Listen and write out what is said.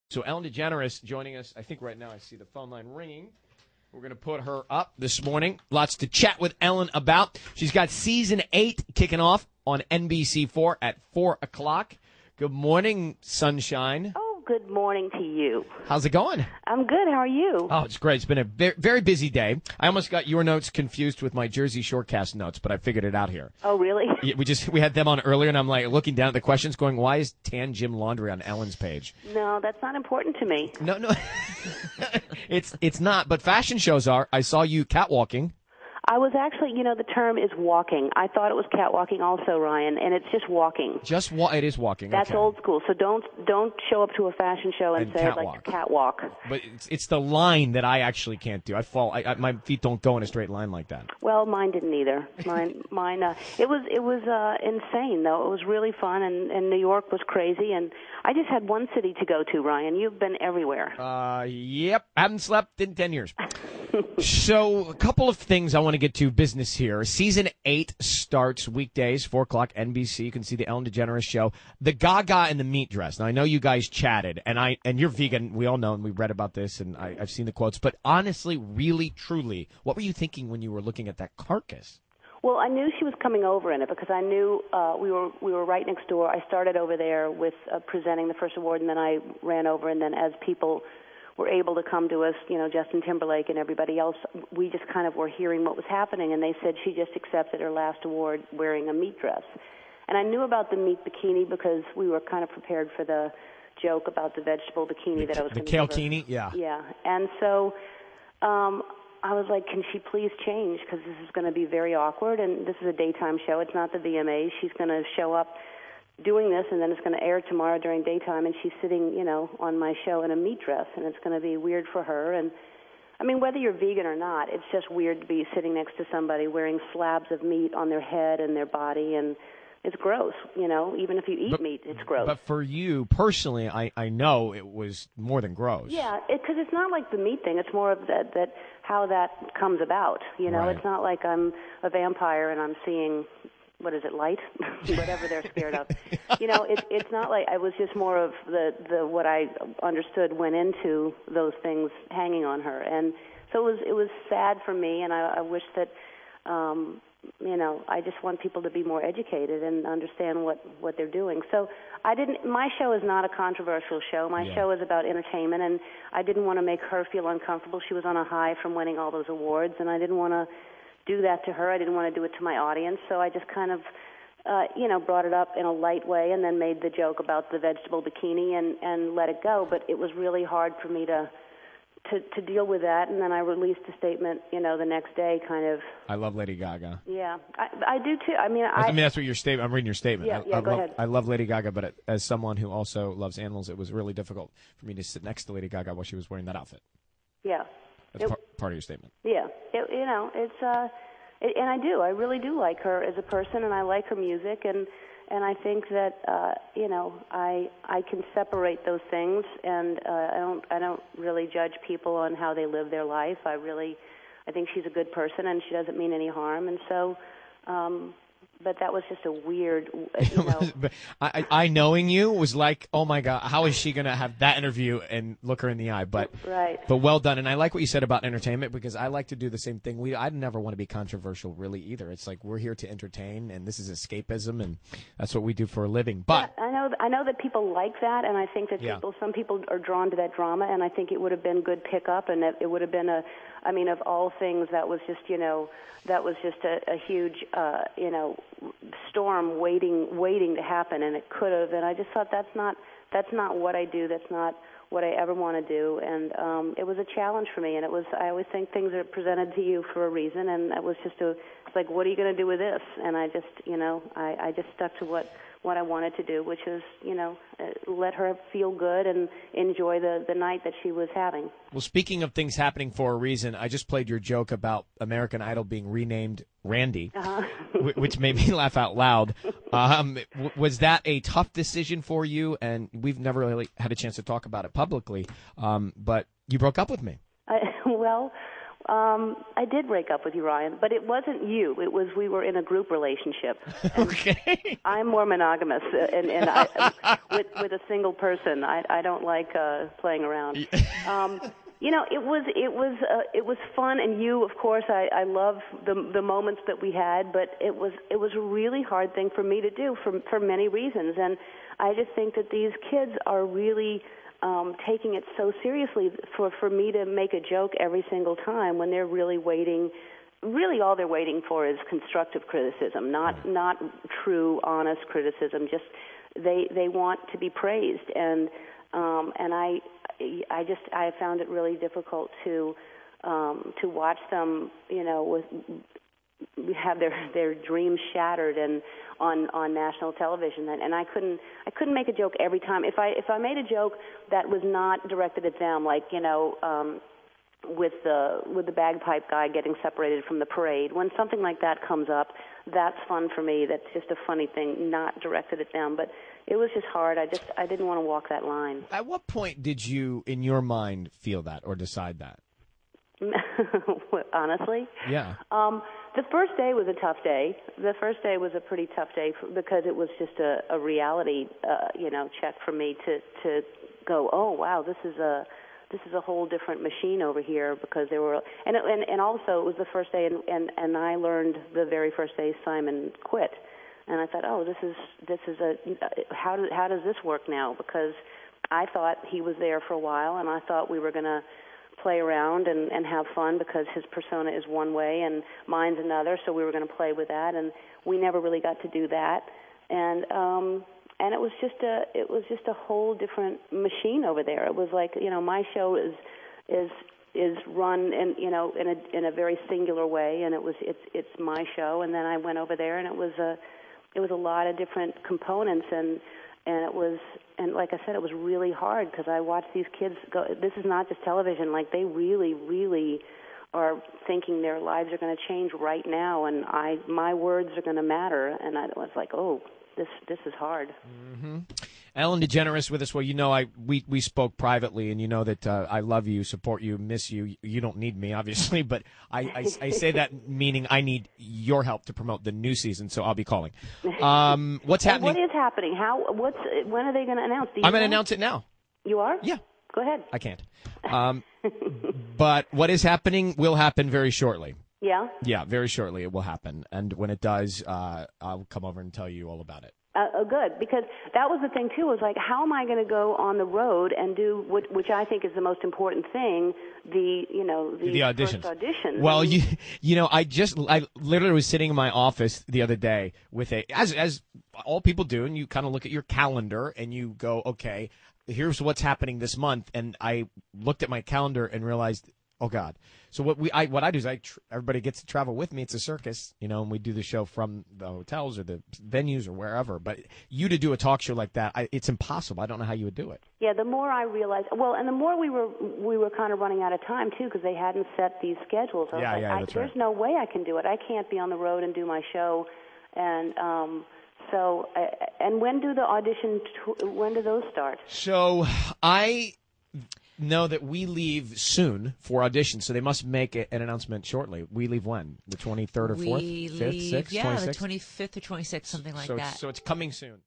So Ellen DeGeneres joining us. I think right now I see the phone line ringing. We're going to put her up this morning. Lots to chat with Ellen about. She's got Season 8 kicking off on NBC4 at 4 o'clock. Good morning, Sunshine. Oh, good morning to you. How's it going? I'm good. How are you? Oh, it's great. It's been a very busy day. I almost got your notes confused with my Jersey Shorecast notes, but I figured it out here. Oh, really? Yeah, we had them on earlier, and I'm like looking down at the questions going, why is Tan Jim Laundry on Ellen's page? No, that's not important to me. No. It's not, but fashion shows are. I saw you catwalking. I was actually, the term is walking. I thought it was catwalking also, Ryan, and it's just walking. It is walking. That's okay. old school. So don't show up to a fashion show and say catwalk. I'd like to catwalk. But it's the line that I actually can't do. I fall. My feet don't go in a straight line like that. Well, mine didn't either. Mine. It was insane though. It was really fun, and New York was crazy. And I just had one city to go to, Ryan. You've been everywhere. Yep. Haven't slept in 10 years. So a couple of things I want to get to business here. Season 8 starts weekdays, 4 o'clock, NBC. You can see the Ellen DeGeneres show. The Gaga and the meat dress. Now, I know you guys chatted, and you're vegan. We all know, and we read about this, and I've seen the quotes. But honestly, really, truly, what were you thinking when you were looking at that carcass? Well, I knew she was coming over in it because I knew we were right next door. I started over there with presenting the first award, and then I ran over, and then as people were able to come to us, Justin Timberlake and everybody else, we just kind of were hearing what was happening, and they said she just accepted her last award wearing a meat dress. And I knew about the meat bikini because we were kind of prepared for the joke about the vegetable bikini that I was going to give her. The kale-kini, yeah. Yeah, and so I was like, can she please change, because this is going to be very awkward, and this is a daytime show. It's not the VMAs. She's going to show up doing this, and then it's going to air tomorrow during daytime, and she's sitting, on my show in a meat dress, and it's going to be weird for her. And I mean, whether you're vegan or not, it's just weird to be sitting next to somebody wearing slabs of meat on their head and their body, and it's gross, even if you eat meat, it's gross. But for you personally, I know it was more than gross. Yeah, because it's not like the meat thing. It's more of that how that comes about. Right. It's not like I'm a vampire and I'm seeing, what is it, light? Whatever they're scared of. It's not like, it was just more of the what I understood went into those things hanging on her. And so it was sad for me, and I wish that, I just want people to be more educated and understand what they're doing. So my show is not a controversial show. My show is about entertainment, and I didn't want to make her feel uncomfortable. She was on a high from winning all those awards, and I didn't want to do that to her. I didn't want to do it to my audience, so I just kind of, brought it up in a light way and then made the joke about the vegetable bikini and let it go. But it was really hard for me to deal with that, and then I released a statement, the next day, kind of. I love Lady Gaga. Yeah, I do too. I mean, that's what your statement. I'm reading your statement. Yeah, go ahead. I love Lady Gaga, but as someone who also loves animals, it was really difficult for me to sit next to Lady Gaga while she was wearing that outfit. Yeah. That's part of your statement. Yeah, and I do. I really do like her as a person, and I like her music, and I think that I can separate those things, and I don't really judge people on how they live their life. I think she's a good person, and she doesn't mean any harm, and so. But that was just a weird, I knowing you was like, oh my God, how is she going to have that interview and look her in the eye? But right. But well done, and I like what you said about entertainment, because I like to do the same thing. I never want to be controversial, really, either. It's like we're here to entertain, and this is escapism, and that's what we do for a living. But yeah, I know that people like that, and I think that some people are drawn to that drama, and I think it would have been good pickup, and it would have been of all things, that was just a huge storm waiting to happen, and it could have. And I just thought that's not what I do. That's not what I ever want to do. And it was a challenge for me. And I always think things are presented to you for a reason. And it was it's like, what are you going to do with this? And I just I just stuck to what I wanted to do, which is let her feel good and enjoy the night that she was having. Well, speaking of things happening for a reason, I just played your joke about American Idol being renamed Randy, which made me laugh out loud. Was that a tough decision for you? And we've never really had a chance to talk about it publicly, but you broke up with me. Well, I did break up with you, Ryan, but it wasn't you. It was we were in a group relationship. Okay. I'm more monogamous, and with a single person. I don't like playing around. You know, it was fun, and you, of course, I love the moments that we had, but it was a really hard thing for me to do for many reasons, and I just think that these kids are really taking it so seriously for me to make a joke every single time when they're really waiting. Really, all they're waiting for is constructive criticism, not true, honest criticism. Just they want to be praised, and I found it really difficult to watch them, you know, have their dreams shattered and on national television, and I couldn't make a joke every time. If I made a joke that was not directed at them, like, you know, with the bagpipe guy getting separated from the parade, when something like that comes up, that's fun for me. That's just a funny thing, not directed at them. But it was just hard. I didn't want to walk that line. At what point did you, in your mind, feel that or decide that? Honestly? Yeah. The first day was a tough day. The first day was a pretty tough day because it was just a reality, you know, check for me to go, oh wow, this is a whole different machine over here, because there were and also it was the first day and I learned the very first day Simon quit, and I thought, oh, this is how does this work now? Because I thought he was there for a while, and I thought we were going to play around and have fun because his persona is one way and mine's another, so we were going to play with that, and we never really got to do that, and it was just a whole different machine over there. It was like, you know, my show is run in a very singular way, and it's my show, and then I went over there, and it was a lot of different components, and like I said, it was really hard because I watched these kids go. This is not just television. Like, they really, really are thinking their lives are going to change right now, and my words are going to matter. And I was like, oh, this is hard. Mm-hmm. Ellen DeGeneres with us. Well, you know, we spoke privately, and you know that I love you, support you, miss you. You don't need me, obviously, but I say that meaning I need your help to promote the new season, so I'll be calling. What's happening? What is happening? When are they going to announce? I'm going to announce it now. You are? Yeah. Go ahead. I can't. But what is happening will happen very shortly. Yeah? Yeah, very shortly it will happen. And when it does, I'll come over and tell you all about it. Good, because that was the thing, too, was like, how am I going to go on the road and do, which I think is the most important thing, the auditions. First auditions. Well, you know, I literally was sitting in my office the other day with as all people do, and you kind of look at your calendar and you go, okay, here's what's happening this month. And I looked at my calendar and realized, oh God. So what I do is everybody gets to travel with me. It's a circus, you know, and we do the show from the hotels or the venues or wherever. But you to do a talk show like that, it's impossible. I don't know how you would do it. Yeah, the more I realized, well, and the more we were kind of running out of time too, because they hadn't set these schedules. That's right. There's no way I can do it. I can't be on the road and do my show, and so. And when do the auditions? When do those start? So I know that we leave soon for auditions, so they must make an announcement shortly. We leave when? The 23rd or 4th? 5th, 6th, yeah, 26th? the 25th or 26th, something like that. So it's coming soon.